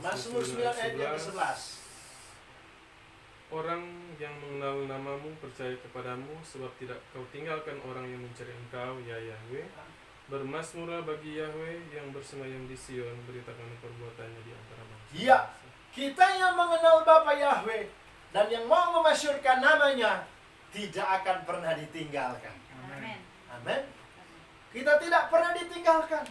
Mazmur 9 ayat yang ke-11. Orang yang mengenal namamu percaya kepadamu, sebab tidak kau tinggalkan orang yang mencari engkau, ya Yahweh. Bermasmurlah bagi Yahweh yang bersemayam di Sion, beritakan perbuatannya di antara bangsa. Ya, kita yang mengenal Bapa Yahweh dan yang mau memasyurkan namanya tidak akan pernah ditinggalkan. Amin. Amin. Kita tidak pernah ditinggalkan.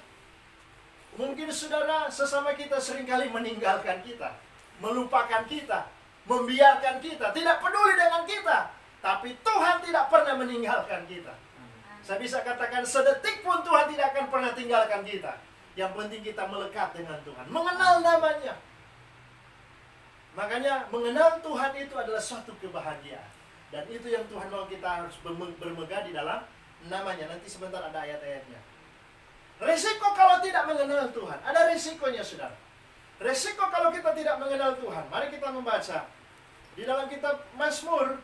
Mungkin saudara sesama kita seringkali meninggalkan kita, melupakan kita, membiarkan kita, tidak peduli dengan kita. Tapi Tuhan tidak pernah meninggalkan kita. Saya bisa katakan sedetik pun Tuhan tidak akan pernah tinggalkan kita. Yang penting kita melekat dengan Tuhan, mengenal namanya. Makanya mengenal Tuhan itu adalah suatu kebahagiaan. Dan itu yang Tuhan mau kita harus bermegah di dalam namanya. Nanti sebentar ada ayat-ayatnya. Risiko kalau tidak mengenal Tuhan. Ada risikonya, saudara. Risiko kalau kita tidak mengenal Tuhan. Mari kita membaca. Di dalam kitab Mazmur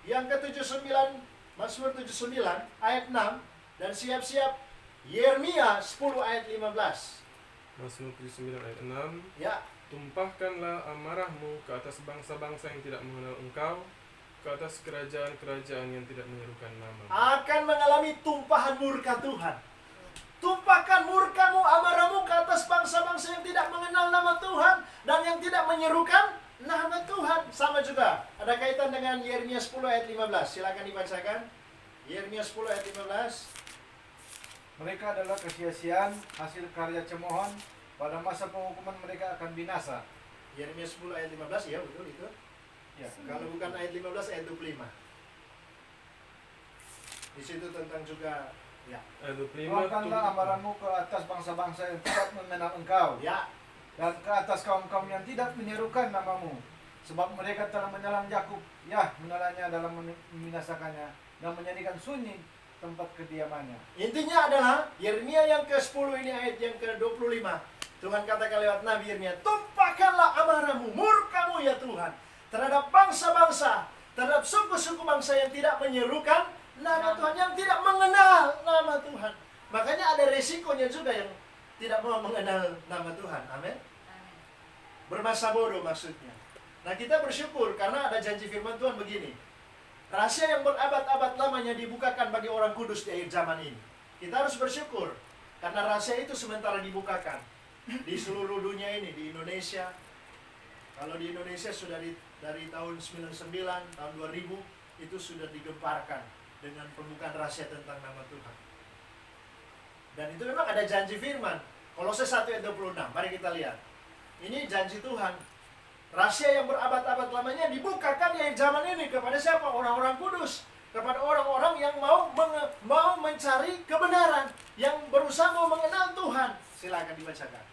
yang ke-79, Mazmur 79 ayat 6. Dan siap-siap Yeremia 10 ayat 15. Mazmur 79 ayat 6. Ya. Tumpahkanlah amarahmu ke atas bangsa-bangsa yang tidak mengenal engkau, ke atas kerajaan-kerajaan yang tidak menyerukan nama. Akan mengalami tumpahan murka Tuhan. Tumpahkan murkamu, amarahmu ke atas bangsa-bangsa yang tidak mengenal nama Tuhan dan yang tidak menyerukan nama Tuhan. Sama juga, ada kaitan dengan Yeremia 10 ayat 15. Silakan dibacakan. Yeremia 10 ayat 15. Mereka adalah kesia-siaan, hasil karya cemohan, pada masa penghukuman mereka akan binasa. Yeremia 10 ayat 15, ya betul itu. Ya. Kalau bukan ayat 15, ayat 25. Di situ tentang juga, ya. Ayat 25. Tumpahkanlah amarahmu ke atas bangsa-bangsa yang tidak mengenal engkau, Ya, dan ke atas kaum-kaum yang tidak menyerukan namamu. Sebab mereka telah menelan Yakub, ya menelannya dalam membinasakannya, dan menjadikan sunyi tempat kediamannya. intinya adalah Yeremia yang ke-10 ini ayat yang ke-25. Tuhan katakan lewat Nabi Yeremia, tumpahkanlah amarahmu, murkamu ya Tuhan, terhadap bangsa-bangsa, terhadap suku-suku bangsa yang tidak menyerukan nama Tuhan, yang tidak mengenal nama Tuhan. Makanya ada resikonya juga yang tidak mau mengenal nama Tuhan. Amin. Bermasa bodoh maksudnya. Nah, kita bersyukur karena ada janji firman Tuhan begini. Rahasia yang berabad-abad lamanya dibukakan bagi orang kudus di akhir zaman ini. Kita harus bersyukur Karena rahasia itu sementara dibukakan di seluruh dunia ini, di Indonesia. Kalau di Indonesia sudah dari tahun 99, tahun 2000 itu sudah digemparkan dengan pembukaan rahasia tentang nama Tuhan. Dan itu memang ada janji firman. Kolose 1 ayat 26, mari kita lihat. Ini janji Tuhan. Rahasia yang berabad-abad lamanya dibukakan ya zaman ini kepada siapa? Orang-orang kudus. Kepada orang-orang yang mau mencari kebenaran, yang berusaha mau mengenal Tuhan. Silakan dibacakan.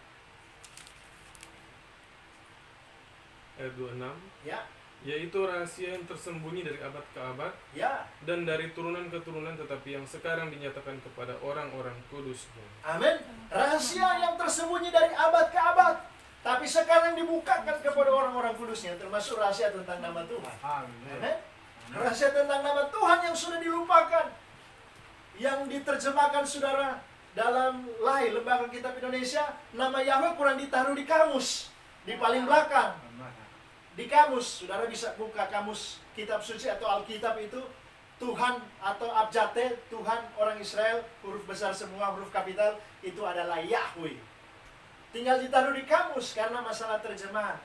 Ayat 26. Ya, Yaitu rahasia yang tersembunyi dari abad ke abad ya. dan dari turunan ke turunan, tetapi yang sekarang dinyatakan kepada orang-orang kudusnya. Amin. Rahasia yang tersembunyi dari abad ke abad, tapi sekarang dibukakan kepada orang-orang kudusnya, termasuk rahasia tentang nama Tuhan. Amin. Amin. Rahasia tentang nama Tuhan yang sudah dilupakan, yang diterjemahkan saudara dalam LAI, Lembaga Kitab Indonesia, nama Yahweh kurang ditaruh di kamus, di paling belakang. Di kamus, saudara bisa buka kamus kitab suci atau Alkitab itu, Tuhan atau Abjate, Tuhan orang Israel, huruf besar semua, huruf kapital, itu adalah Yahweh. Tinggal ditaruh di kamus karena masalah terjemahan.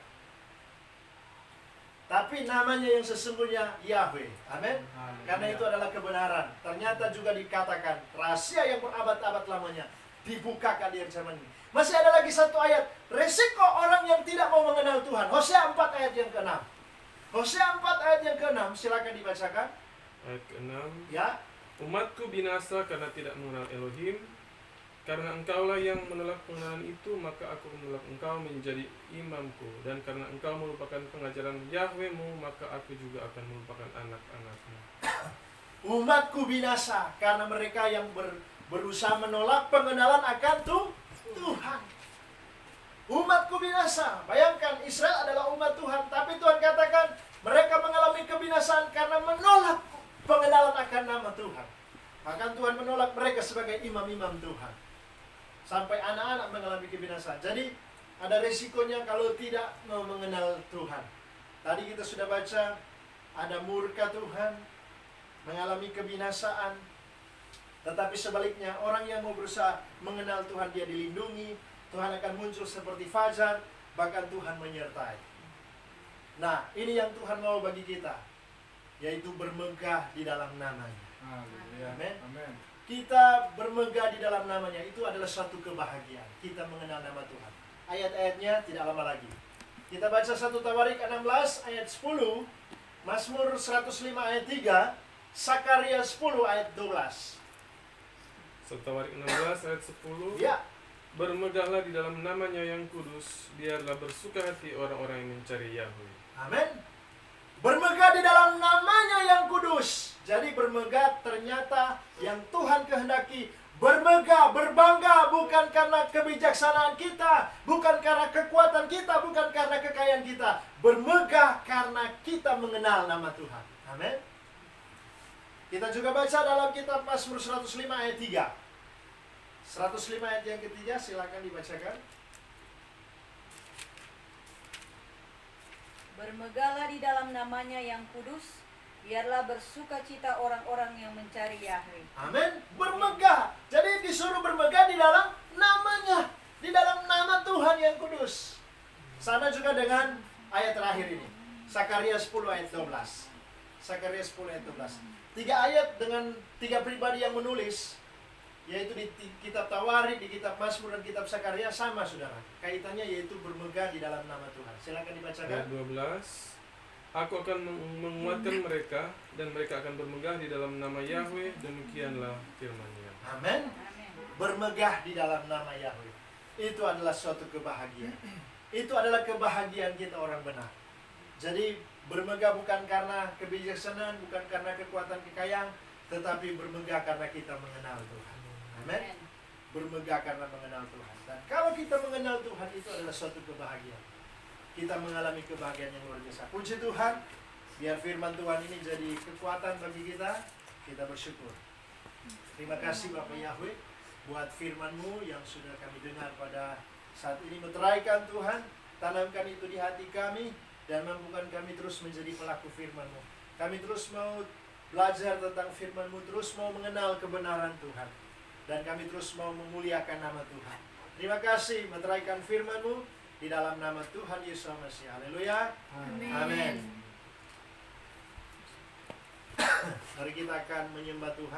Tapi namanya yang sesungguhnya Yahweh. Amin. Karena itu adalah kebenaran. Ternyata juga dikatakan rahasia yang berabad-abad lamanya dibukakan di zaman ini. Masih ada lagi satu ayat. Resiko orang yang tidak mau mengenal Tuhan. Hosea 4 ayat yang ke-6. Hosea 4 ayat yang ke-6. Silakan dibacakan. Ayat ke-6. Ya. Umatku binasa karena tidak mengenal Elohim. Karena engkaulah yang menolak pengenalan itu, maka aku menolak engkau menjadi imamku. Dan karena engkau melupakan pengajaran Yahwehmu, maka aku juga akan melupakan anak-anakmu. Umatku binasa karena mereka yang berusaha menolak pengenalan akan Tuhan. Umatku binasa. Bayangkan, Israel adalah umat Tuhan, tapi Tuhan katakan mereka mengalami kebinasaan karena menolak pengenalan akan nama Tuhan. Akan Tuhan menolak mereka sebagai imam-imam Tuhan. Sampai anak-anak mengalami kebinasaan. Jadi ada resikonya kalau tidak mau mengenal Tuhan. Tadi kita sudah baca, ada murka Tuhan, mengalami kebinasaan. Tetapi sebaliknya, orang yang mau berusaha mengenal Tuhan, dia dilindungi. Tuhan akan muncul seperti fajar, bahkan Tuhan menyertai. Nah, ini yang Tuhan mau bagi kita, yaitu bermegah di dalam namanya. Amin. Amin. Kita bermegah di dalam namanya, itu adalah suatu kebahagiaan. Kita mengenal nama Tuhan. Ayat-ayatnya tidak lama lagi. Kita baca 1 Tawarik 16 ayat 10, Mazmur 105 ayat 3, Sakaria 10 ayat 12. 1 Tawarik 16 ayat 10. Ya, Bermegahlah di dalam namanya yang kudus, biarlah bersuka hati orang-orang yang mencari Yahweh. amin. Bermegah di dalam namanya yang kudus. Jadi bermegah ternyata yang Tuhan kehendaki. Bermegah, berbangga bukan karena kebijaksanaan kita, bukan karena kekuatan kita, bukan karena kekayaan kita. Bermegah karena kita mengenal nama Tuhan. Amin. Kita juga baca dalam kitab Mazmur 105 ayat 3. 105 ayat yang ketiga, silakan dibacakan. Bermegahlah di dalam namanya yang kudus, biarlah bersuka cita orang-orang yang mencari Yahweh. Amin. Bermegah. Jadi disuruh bermegah di dalam namanya, di dalam nama Tuhan yang kudus. Sama juga dengan ayat terakhir ini, Sakaria 10 ayat 12. Sakaria 10 ayat 12. 3 ayat dengan 3 pribadi yang menulis, yaitu di kitab Tawarik, di kitab Mazmur dan kitab Sakaria sama, saudara. Kaitannya yaitu bermegah di dalam nama Tuhan. Silakan dibacakan. Ayat 12. Aku akan menguatkan mereka, dan mereka akan bermegah di dalam nama Yahweh. Demikianlah firman-Nya. Amin. Amin. Bermegah di dalam nama Yahweh. Itu adalah suatu kebahagiaan. Itu adalah kebahagiaan kita orang benar. Jadi bermegah bukan karena kebijaksanaan, bukan karena kekuatan kekayaan, tetapi bermegah karena kita mengenal Tuhan. Amin. Bermegah karena mengenal Tuhan. Dan kalau kita mengenal Tuhan, itu adalah suatu kebahagiaan. Kita mengalami kebahagiaan yang luar biasa. Puji Tuhan, biar firman Tuhan ini jadi kekuatan bagi kita. Kita bersyukur. Terima kasih Bapak Yahweh buat firman-Mu yang sudah kami dengar pada saat ini. Meteraikan Tuhan, tanamkan itu di hati kami, dan mampukan kami terus menjadi pelaku firman-Mu. Kami terus mau belajar tentang firman-Mu, terus mau mengenal kebenaran Tuhan. dan kami terus mau memuliakan nama Tuhan. Terima kasih meteraikan firman-Mu di dalam nama Tuhan Yesus Masih. Haleluya. Amin. Mari kita akan menyembah Tuhan.